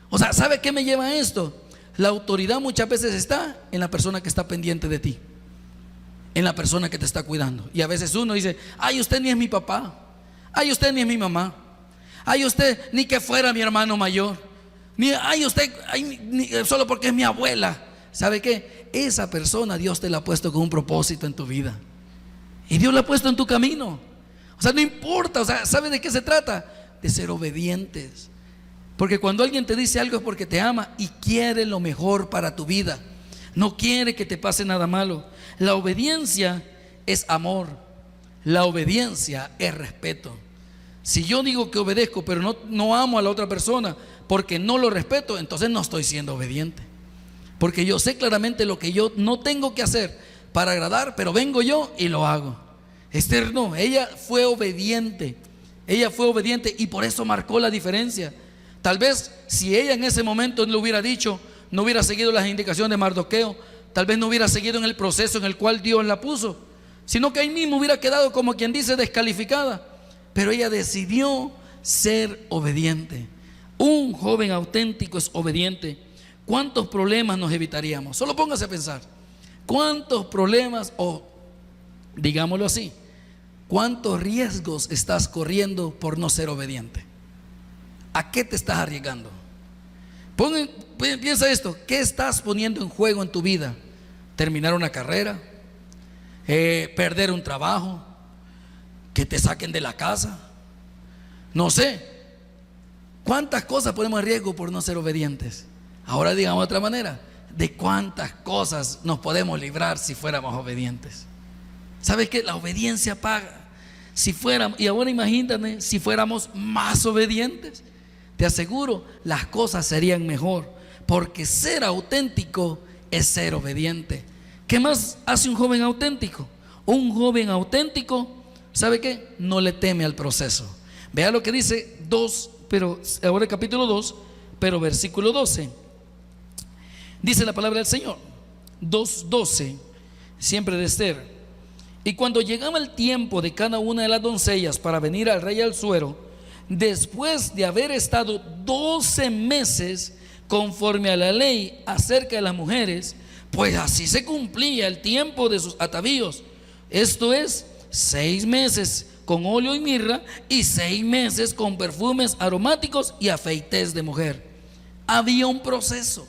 O sea, ¿sabe qué me lleva a esto? La autoridad muchas veces está en la persona que está pendiente de ti, en la persona que te está cuidando. Y a veces uno dice: ay, usted ni es mi papá, ay, usted ni es mi mamá, ay, usted ni que fuera mi hermano mayor, ni ay, usted solo porque es mi abuela. ¿Sabe qué? Esa persona Dios te la ha puesto con un propósito en tu vida, y Dios la ha puesto en tu camino. O sea, no importa. O sea, ¿sabe de qué se trata? De ser obedientes. Porque cuando alguien te dice algo es porque te ama y quiere lo mejor para tu vida. No quiere que te pase nada malo. La obediencia es amor. La obediencia es respeto. Si yo digo que obedezco pero no amo a la otra persona porque no lo respeto, entonces no estoy siendo obediente. Porque yo sé claramente lo que yo no tengo que hacer para agradar, pero vengo yo y lo hago. Esther no, ella fue obediente. Ella fue obediente y por eso marcó la diferencia. Tal vez si ella en ese momento le hubiera dicho, no hubiera seguido las indicaciones de Mardoqueo, tal vez no hubiera seguido en el proceso en el cual Dios la puso, sino que ahí mismo hubiera quedado, como quien dice, descalificada. Pero ella decidió ser obediente. Un joven auténtico es obediente. ¿Cuántos problemas nos evitaríamos? Solo póngase a pensar. ¿Cuántos problemas, o digámoslo así, cuántos riesgos estás corriendo por no ser obediente? ¿A qué te estás arriesgando? Piensa esto: ¿qué estás poniendo en juego en tu vida? ¿Terminar una carrera? ¿Perder un trabajo? ¿Que te saquen de la casa? No sé. ¿Cuántas cosas ponemos en riesgo por no ser obedientes? Ahora digamos de otra manera: ¿de cuántas cosas nos podemos librar si fuéramos obedientes? ¿Sabes qué? La obediencia paga. Y ahora imagínate si fuéramos más obedientes. Te aseguro, las cosas serían mejor, porque ser auténtico es ser obediente. ¿Qué más hace un joven auténtico? Un joven auténtico, ¿sabe qué? No le teme al proceso. Vea lo que dice ahora el capítulo 2, pero versículo 12. Dice la palabra del Señor, 2:12, siempre de Esther: y cuando llegaba el tiempo de cada una de las doncellas para venir al rey Asuero, después de haber estado 12 meses conforme a la ley acerca de las mujeres, pues así se cumplía el tiempo de sus atavíos. Esto es, 6 meses con óleo y mirra, y 6 meses con perfumes aromáticos y afeites de mujer. Había un proceso.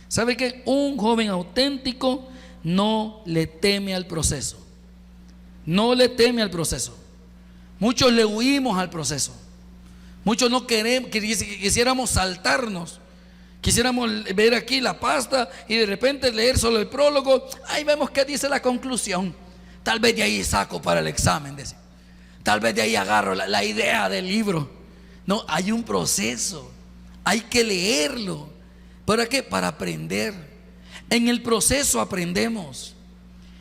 ¿Sabe qué? Un joven auténtico no le teme al proceso. No le teme al proceso. Muchos le huimos al proceso. Muchos no queremos, quisiéramos saltarnos. Quisiéramos ver aquí la pasta y de repente leer solo el prólogo. Ahí vemos qué dice la conclusión. Tal vez de ahí saco para el examen. Tal vez de ahí agarro la idea del libro. No, hay un proceso. Hay que leerlo. ¿Para qué? Para aprender. En el proceso aprendemos.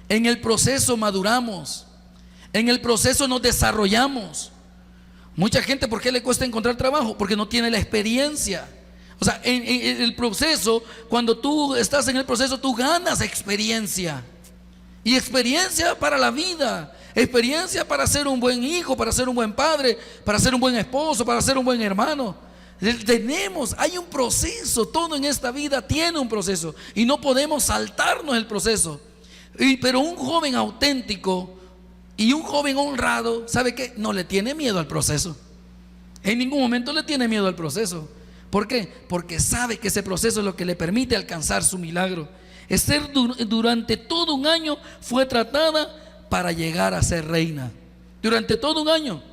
En el proceso maduramos. En el proceso nos desarrollamos. Mucha gente, ¿por qué le cuesta encontrar trabajo? Porque no tiene la experiencia. O sea, en el proceso, cuando tú estás en el proceso, tú ganas experiencia. Y experiencia para la vida. Experiencia para ser un buen hijo, para ser un buen padre, para ser un buen esposo, para ser un buen hermano. Hay un proceso. Todo en esta vida tiene un proceso y no podemos saltarnos el proceso. Pero un joven auténtico y un joven honrado, ¿sabe qué? No le tiene miedo al proceso. En ningún momento le tiene miedo al proceso. ¿Por qué? Porque sabe que ese proceso es lo que le permite alcanzar su milagro. Esther durante todo un año fue tratada para llegar a ser reina. Durante todo un año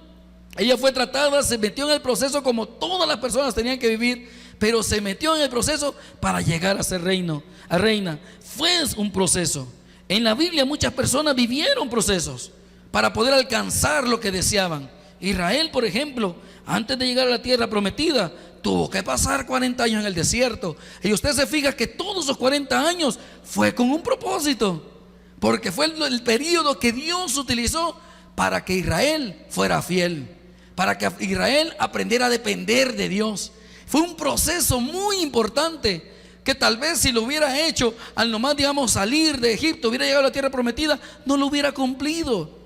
ella fue tratada, se metió en el proceso como todas las personas tenían que vivir, pero se metió en el proceso para llegar a ser reina. Fue un proceso. En la Biblia muchas personas vivieron procesos para poder alcanzar lo que deseaban. Israel, por ejemplo, antes de llegar a la tierra prometida, tuvo que pasar 40 años en el desierto. Y usted se fija que todos esos 40 años fue con un propósito, porque fue el periodo que Dios utilizó para que Israel fuera fiel, para que Israel aprendiera a depender de Dios. Fue un proceso muy importante que tal vez si lo hubiera hecho al nomás, digamos, salir de Egipto, hubiera llegado a la tierra prometida, no lo hubiera cumplido.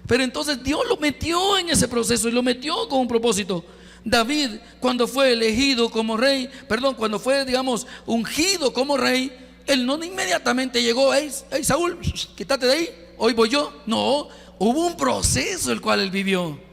Pero entonces Dios lo metió en ese proceso y lo metió con un propósito. David, cuando fue elegido como rey, cuando fue, digamos, ungido como rey, él no inmediatamente llegó: hey Saúl, quítate de ahí, hoy voy yo. No, hubo un proceso el cual él vivió.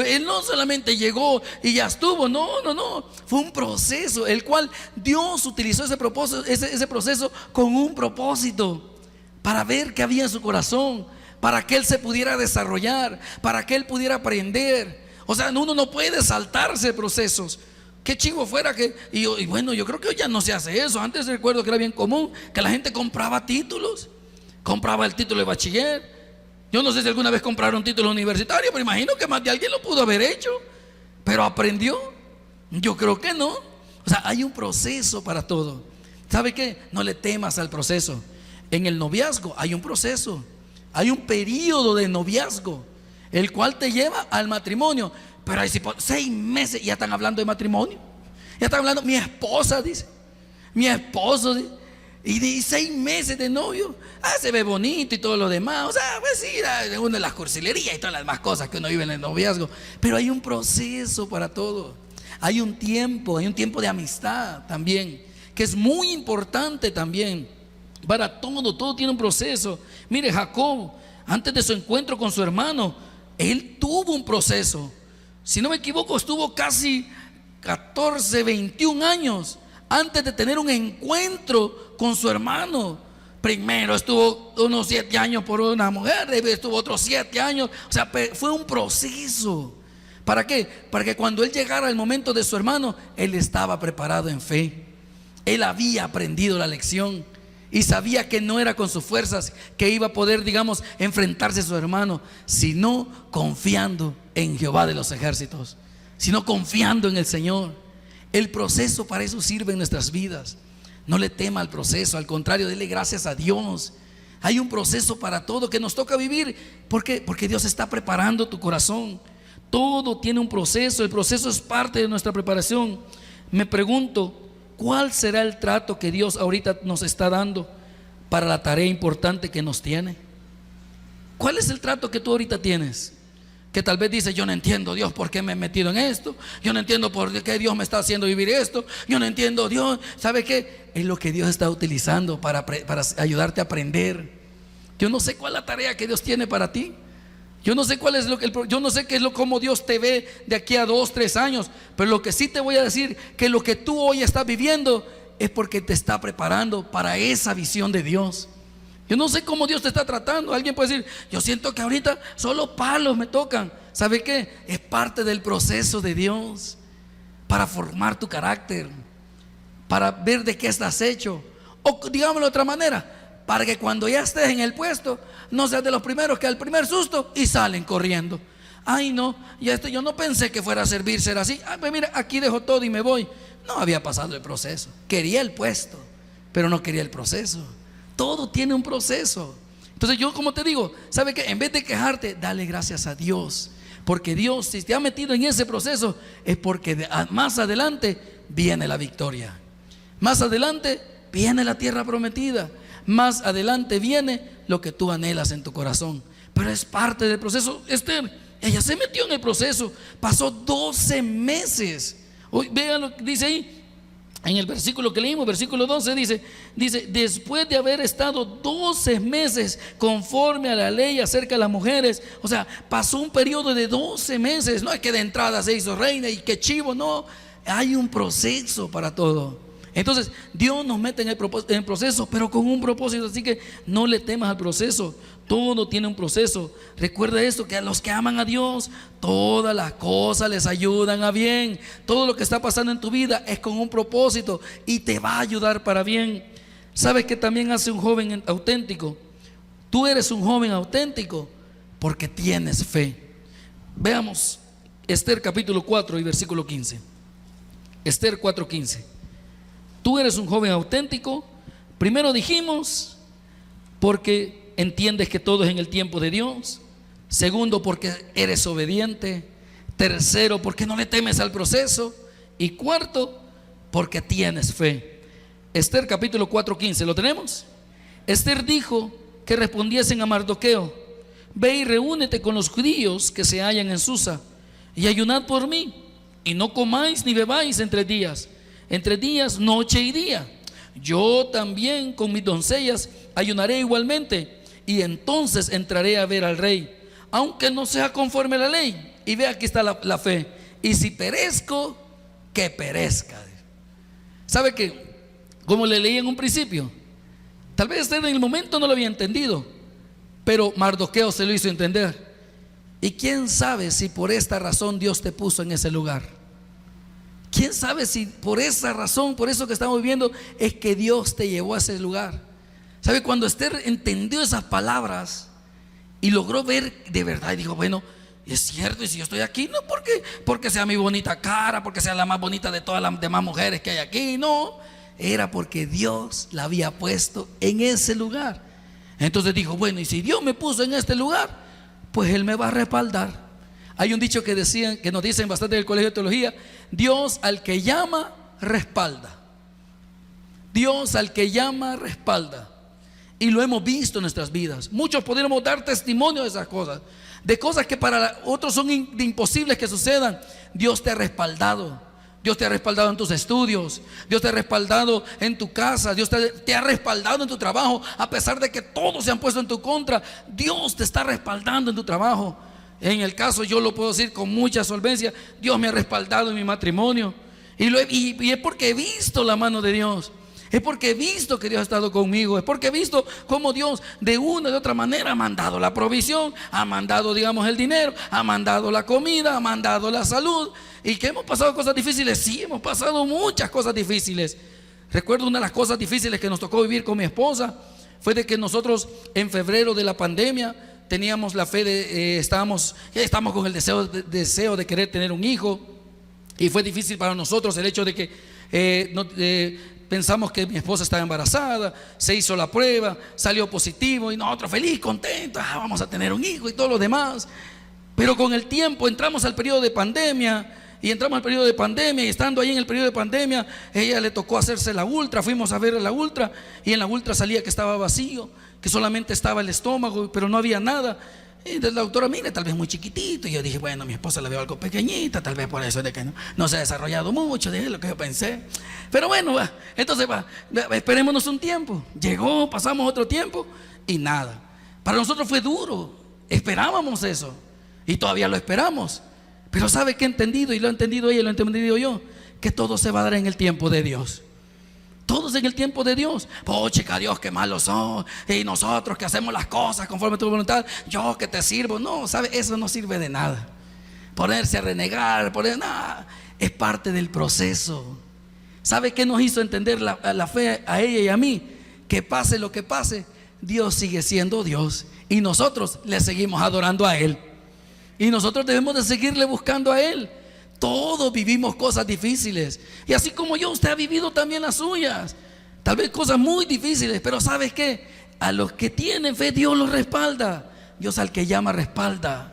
Él no solamente llegó y ya estuvo, no, fue un proceso el cual Dios utilizó ese proceso con un propósito, para ver qué había en su corazón, para que él se pudiera desarrollar, para que él pudiera aprender. O sea, uno no puede saltarse procesos. Qué chivo fuera que, y bueno, yo creo que hoy ya no se hace eso. Antes recuerdo que era bien común que la gente compraba títulos, compraba el título de bachiller. Yo no sé si alguna vez compraron título universitario, pero imagino que más de alguien lo pudo haber hecho. Pero aprendió. Yo creo que no. O sea, hay un proceso para todo. ¿Sabe qué? No le temas al proceso. En el noviazgo hay un proceso. Hay un periodo de noviazgo, el cual te lleva al matrimonio. Pero ahí si por 6 meses ya están hablando de matrimonio. Ya están hablando, mi esposa dice, mi esposo dice. Y de 6 meses de novio, se ve bonito y todo lo demás. O sea, pues sí, una de las cursilerías y todas las demás cosas que uno vive en el noviazgo. Pero hay un proceso para todo. Hay un tiempo de amistad también, que es muy importante también. Para todo tiene un proceso. Mire, Jacob, antes de su encuentro con su hermano, él tuvo un proceso. Si no me equivoco, estuvo casi 14, 21 años antes de tener un encuentro con su hermano. Primero estuvo unos 7 años por una mujer, después estuvo otros 7 años. O sea, fue un proceso. ¿Para qué? Para que cuando él llegara al momento de su hermano, él estaba preparado en fe. Él había aprendido la lección y sabía que no era con sus fuerzas que iba a poder, digamos, enfrentarse a su hermano, sino confiando en Jehová de los ejércitos, sino confiando en el Señor. El proceso para eso sirve en nuestras vidas. No le tema al proceso, al contrario, dele gracias a Dios. Hay un proceso para todo que nos toca vivir. ¿Por qué? Porque Dios está preparando tu corazón. Todo tiene un proceso. El proceso es parte de nuestra preparación. Me pregunto, ¿cuál será el trato que Dios ahorita nos está dando para la tarea importante que nos tiene? ¿Cuál es el trato que tú ahorita tienes? Que tal vez dice: yo no entiendo, Dios, por qué me he metido en esto. Yo no entiendo por qué Dios me está haciendo vivir esto. Yo no entiendo, Dios. ¿Sabe qué? Es lo que Dios está utilizando para ayudarte a aprender. Yo no sé cuál es la tarea que Dios tiene para ti. Yo no sé cuál es yo no sé qué es cómo Dios te ve de aquí a 2, 3 años. Pero lo que sí te voy a decir, que lo que tú hoy estás viviendo es porque te está preparando para esa visión de Dios. Yo no sé cómo Dios te está tratando. Alguien puede decir: yo siento que ahorita solo palos me tocan. ¿Sabe qué? Es parte del proceso de Dios para formar tu carácter, para ver de qué estás hecho. O digámoslo de otra manera, para que cuando ya estés en el puesto, no seas de los primeros que al primer susto y salen corriendo. Ay, no, yo no pensé que fuera a servir ser así. Pues mira, aquí dejo todo y me voy. No había pasado el proceso. Quería el puesto, pero no quería el proceso. Todo tiene un proceso. Entonces yo, como te digo, ¿sabe qué? En vez de quejarte, dale gracias a Dios. Porque Dios, si te ha metido en ese proceso, es porque más adelante viene la victoria. Más adelante viene la tierra prometida. Más adelante viene lo que tú anhelas en tu corazón. Pero es parte del proceso. Esther, ella se metió en el proceso. Pasó 12 meses. Vean lo que dice ahí. En el versículo que leímos, versículo 12, dice: después de haber estado 12 meses conforme a la ley acerca de las mujeres. O sea, pasó un periodo de 12 meses. No es que de entrada se hizo reina y que chivo, no. Hay un proceso para todo. Entonces Dios nos mete en el proceso, pero con un propósito. Así que no le temas al proceso. Todo tiene un proceso. Recuerda esto, que a los que aman a Dios, todas las cosas les ayudan a bien. Todo lo que está pasando en tu vida es con un propósito y te va a ayudar para bien. ¿Sabes qué también hace un joven auténtico? Tú eres un joven auténtico porque tienes fe. Veamos Esther capítulo 4 y versículo 15. Esther 4:15. Tú eres un joven auténtico. Primero dijimos, porque entiendes que todo es en el tiempo de Dios. Segundo, porque eres obediente. Tercero, porque no le temes al proceso. Y cuarto, porque tienes fe. Esther capítulo 4:15, ¿lo tenemos? Esther dijo que respondiesen a Mardoqueo: ve y reúnete con los judíos que se hallan en Susa, y ayunad por mí, y no comáis ni bebáis entre días, noche y día. Yo también con mis doncellas ayunaré igualmente, y entonces entraré a ver al rey, aunque no sea conforme a la ley. Y ve, aquí está la fe. Y si perezco, que perezca. ¿Sabe que, como le leí en un principio, tal vez usted en el momento no lo había entendido, pero Mardoqueo se lo hizo entender? Y quién sabe si por esta razón Dios te puso en ese lugar. Quién sabe si por esa razón, por eso que estamos viviendo, es que Dios te llevó a ese lugar. ¿Sabe? Cuando Esther entendió esas palabras y logró ver de verdad, y dijo: bueno, es cierto, y si yo estoy aquí, no porque sea mi bonita cara, porque sea la más bonita de todas las demás mujeres que hay aquí, no, era porque Dios la había puesto en ese lugar. Entonces dijo: bueno, y si Dios me puso en este lugar, pues Él me va a respaldar. Hay un dicho que nos dicen bastante en el colegio de teología: Dios al que llama, respalda. Dios al que llama, respalda. Y lo hemos visto en nuestras vidas. Muchos podríamos dar testimonio de esas cosas, de cosas que para otros son imposibles que sucedan. Dios te ha respaldado. Dios te ha respaldado en tus estudios. Dios te ha respaldado en tu casa. Dios te ha respaldado en tu trabajo. A pesar de que todos se han puesto en tu contra, Dios te está respaldando en tu trabajo. En el caso, yo lo puedo decir con mucha solvencia: Dios me ha respaldado en mi matrimonio. Y es porque he visto la mano de Dios. Es porque he visto que Dios ha estado conmigo. Es porque he visto cómo Dios de una u otra manera ha mandado la provisión, ha mandado, digamos, el dinero, ha mandado la comida, ha mandado la salud. Y que hemos pasado cosas difíciles. Sí, hemos pasado muchas cosas difíciles. Recuerdo una de las cosas difíciles que nos tocó vivir con mi esposa, fue de que nosotros en febrero de la pandemia teníamos la fe de, estábamos con el deseo de querer tener un hijo. Y fue difícil para nosotros el hecho de que pensamos que mi esposa estaba embarazada, se hizo la prueba, salió positivo y nosotros feliz, contentos, vamos a tener un hijo y todo lo demás. Pero con el tiempo entramos al periodo de pandemia y estando ahí en el periodo de pandemia, ella le tocó hacerse la ultra, fuimos a ver la ultra y en la ultra salía que estaba vacío, que solamente estaba el estómago, pero no había nada. Y la doctora: mire, tal vez muy chiquitito. Y yo dije: bueno, mi esposa la veo algo pequeñita, tal vez por eso es de que no se ha desarrollado mucho, de lo que yo pensé. Pero bueno, entonces esperémonos un tiempo. Llegó, pasamos otro tiempo y nada. Para nosotros fue duro, esperábamos eso y todavía lo esperamos. Pero ¿sabe qué he entendido? Y lo he entendido ella y lo he entendido yo: que todo se va a dar en el tiempo de Dios. Todos en el tiempo de Dios. Oh, chica, Dios, qué malos son. Y nosotros que hacemos las cosas conforme a tu voluntad, yo que te sirvo. No, ¿sabe? Eso no sirve de nada. Ponerse a renegar, nada. Es parte del proceso. ¿Sabe qué nos hizo entender la fe a ella y a mí? Que pase lo que pase, Dios sigue siendo Dios y nosotros le seguimos adorando a Él. Y nosotros debemos de seguirle buscando a Él. Todos vivimos cosas difíciles. Y así como yo, usted ha vivido también las suyas. Tal vez cosas muy difíciles, pero ¿sabes qué? A los que tienen fe, Dios los respalda. Dios al que llama, respalda.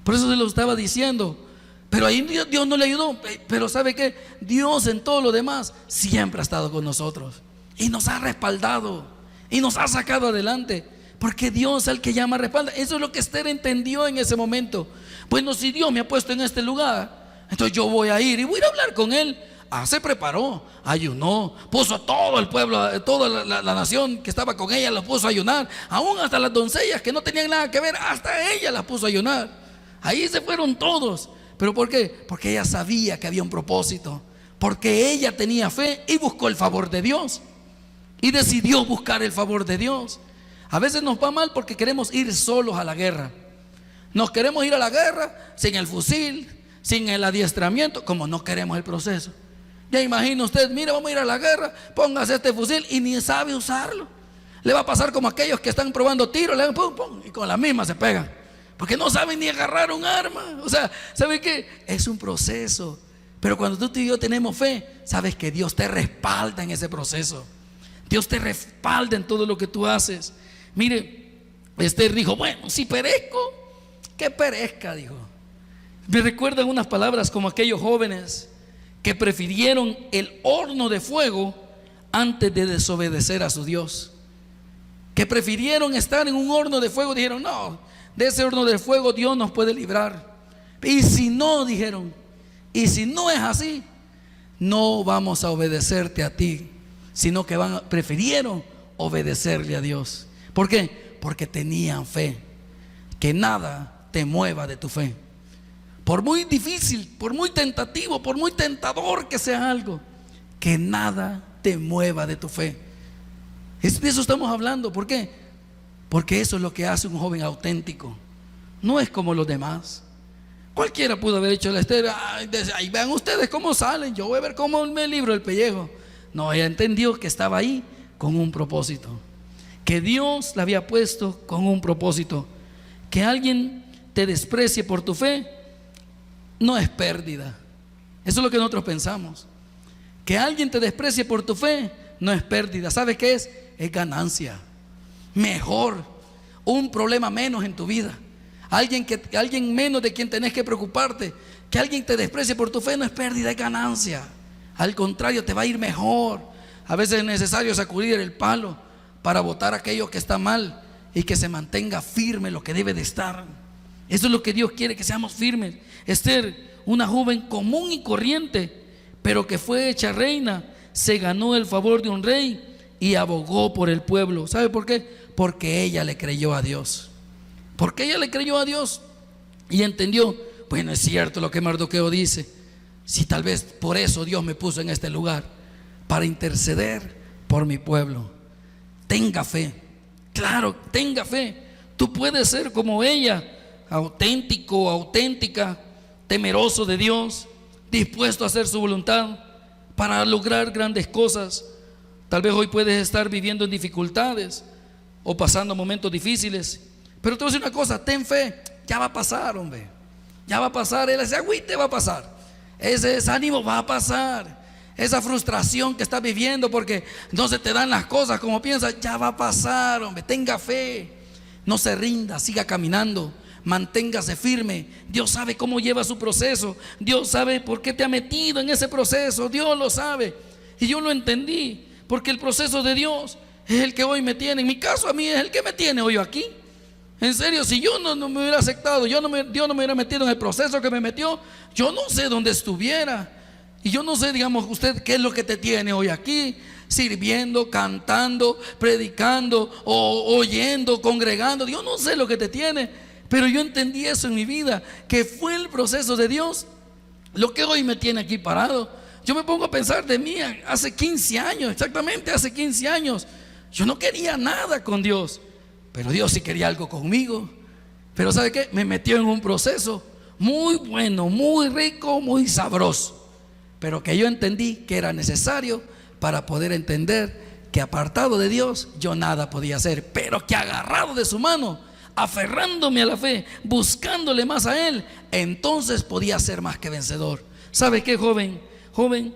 Por eso se lo estaba diciendo. Pero ahí Dios no le ayudó. Pero ¿sabe qué? Dios en todo lo demás siempre ha estado con nosotros. Y nos ha respaldado. Y nos ha sacado adelante. Porque Dios al que llama, respalda. Eso es lo que Esther entendió en ese momento. Bueno, si Dios me ha puesto en este lugar, entonces yo voy a ir y voy a ir a hablar con Él. Se preparó, ayunó, puso a todo el pueblo, toda la nación que estaba con ella, los puso a ayunar. Aún hasta las doncellas que no tenían nada que ver, hasta ella las puso a ayunar. Ahí se fueron todos. ¿Pero por qué? Porque ella sabía que había un propósito. Porque ella tenía fe y buscó el favor de Dios. Y decidió buscar el favor de Dios. A veces nos va mal porque queremos ir solos a la guerra. Nos queremos ir a la guerra sin el fusil, sin el adiestramiento, como no queremos el proceso. Ya imagina usted: mire, vamos a ir a la guerra, póngase este fusil y ni sabe usarlo. Le va a pasar como aquellos que están probando tiros, le dan pum, pum, y con la misma se pegan, porque no saben ni agarrar un arma. O sea, ¿sabe qué? Es un proceso. Pero cuando tú y yo tenemos fe, sabes que Dios te respalda en ese proceso. Dios te respalda en todo lo que tú haces. Mire, Esther dijo: bueno, si perezco, que perezca, dijo. Me recuerdan unas palabras como aquellos jóvenes que prefirieron el horno de fuego antes de desobedecer a su Dios. Que prefirieron estar en un horno de fuego. Dijeron, no, de ese horno de fuego Dios nos puede librar. Y si no, dijeron, y si no es así, no vamos a obedecerte a ti, sino que prefirieron obedecerle a Dios. ¿Por qué? Porque tenían fe. Que nada te mueva de tu fe. Por muy difícil, por muy tentativo, por muy tentador que sea algo, que nada te mueva de tu fe. De eso estamos hablando. ¿Por qué? Porque eso es lo que hace un joven auténtico. No es como los demás. Cualquiera pudo haber hecho la Esther. Ahí vean ustedes cómo salen, yo voy a ver cómo me libro el pellejo. No, ella entendió que estaba ahí con un propósito, que Dios la había puesto con un propósito. Que alguien te desprecie por tu fe no es pérdida. Eso es lo que nosotros pensamos. Que alguien te desprecie por tu fe no es pérdida. ¿Sabes qué es? Es ganancia. Mejor, un problema menos en tu vida. Alguien menos de quien tenés que preocuparte. Que alguien te desprecie por tu fe no es pérdida, es ganancia. Al contrario, te va a ir mejor. A veces es necesario sacudir el palo para botar aquello que está mal y que se mantenga firme lo que debe de estar. Eso es lo que Dios quiere, que seamos firmes. Esther, una joven común y corriente, pero que fue hecha reina, se ganó el favor de un rey y abogó por el pueblo. ¿Sabe por qué? Porque ella le creyó a Dios. Porque ella le creyó a Dios y entendió, bueno, es cierto lo que Mardoqueo dice. Si tal vez por eso Dios me puso en este lugar, para interceder por mi pueblo. Tenga fe. Claro, tenga fe. Tú puedes ser como ella, auténtico, auténtica, temeroso de Dios, dispuesto a hacer su voluntad para lograr grandes cosas. Tal vez hoy puedes estar viviendo en dificultades o pasando momentos difíciles, pero te voy a decir una cosa, ten fe, ya va a pasar, hombre, ya va a pasar, ese agüite va a pasar, ese desánimo va a pasar, esa frustración que estás viviendo porque no se te dan las cosas como piensas, ya va a pasar, hombre, tenga fe, no se rinda, siga caminando, manténgase firme. Dios sabe cómo lleva su proceso, Dios sabe por qué te ha metido en ese proceso, Dios lo sabe. Y yo lo entendí, porque el proceso de Dios es el que hoy me tiene. En mi caso, a mí es el que me tiene hoy aquí. En serio, si yo no me hubiera aceptado, Dios no me hubiera metido en el proceso que me metió, yo no sé dónde estuviera. Y yo no sé, digamos, usted qué es lo que te tiene hoy aquí, sirviendo, cantando, predicando, o oyendo, congregando. Yo no sé lo que te tiene, pero yo entendí eso en mi vida, que fue el proceso de Dios lo que hoy me tiene aquí parado. Yo me pongo a pensar de mí hace 15 años, exactamente hace 15 años. Yo no quería nada con Dios, pero Dios sí quería algo conmigo. Pero ¿sabe qué? Me metió en un proceso muy bueno, muy rico, muy sabroso, pero que yo entendí que era necesario para poder entender que apartado de Dios yo nada podía hacer, pero que agarrado de su mano, aferrándome a la fe, buscándole más a Él, entonces podía ser más que vencedor. ¿Sabe qué, joven? Joven,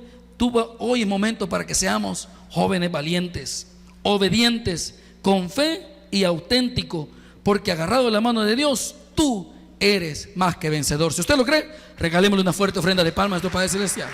hoy es momento para que seamos jóvenes valientes, obedientes, con fe y auténtico, porque agarrado de la mano de Dios, tú eres más que vencedor. Si usted lo cree, regalémosle una fuerte ofrenda de palmas a nuestro Padre Celestial.